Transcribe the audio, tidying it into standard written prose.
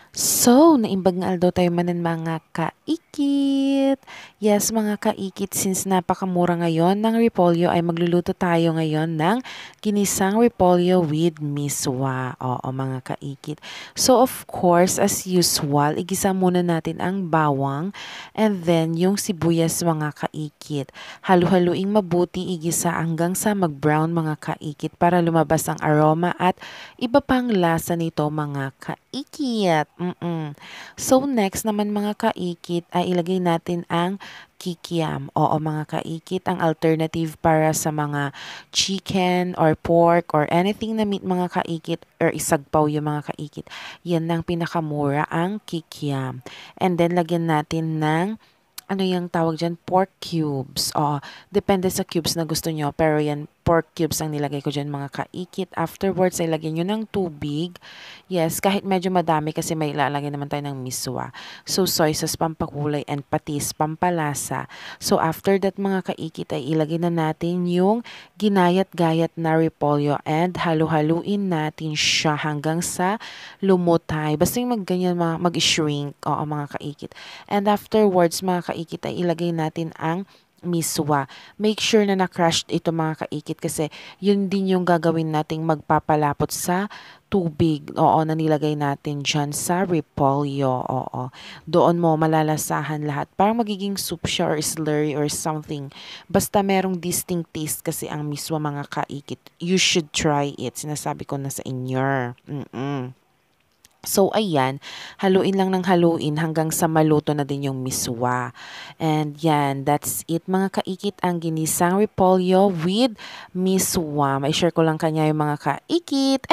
So, naimbag nga daw tayo manan mga kaikit. Yes, mga kaikit, since napakamura ngayon ng repolyo ay magluluto tayo ngayon ng ginisang repolyo with miswa. Oo, mga kaikit. So, of course, as usual, igisa muna natin ang bawang and then yung sibuyas mga kaikit. Halu-haluing mabuti igisa hanggang sa mag-brown mga kaikit para lumabas ang aroma at iba pang lasa nito mga kaikit. So next naman mga kaikit ay ilagay natin ang kikiam. Oo mga kaikit, ang alternative para sa mga chicken or pork or anything na meat mga kaikit or isagpaw yung mga kaikit. Yan ang pinakamura ang kikiam. And then lagyan natin ng ano yung tawag dyan? Pork cubes. O, depende sa cubes na gusto nyo. Pero yan, pork cubes ang nilagay ko dyan mga kaikit. Afterwards, ay lagyan nyo ng tubig. Yes, kahit medyo madami kasi may ilalagay naman tayo ng miswa. So, soy sauce pampakulay and patis pampalasa. So, after that mga kaikit ay ilagay na natin yung ginayat-gayat na repolyo and halu-haluin natin siya hanggang sa lumutay. Basta yung magganyan mag-shrink. Oo mga kaikit. And afterwards, mga kaikit, ay ilagay natin ang miswa. Make sure na na-crushed ito mga kaikit kasi yun din yung gagawin nating magpapalapot sa tubig. Oo, na nilagay natin dyan sa repolyo. Oo. Doon mo malalasahan lahat. Parang magiging soup siya or slurry or something. Basta merong distinct taste kasi ang miswa mga kaikit. You should try it. Sinasabi ko na sa inyo. So, ayan, haluin lang ng haluin hanggang sa maluto na din yung miswa. And yan, that's it mga kaikit, ang ginisang repolyo with miswa. May share ko lang kanya yung mga kaikit.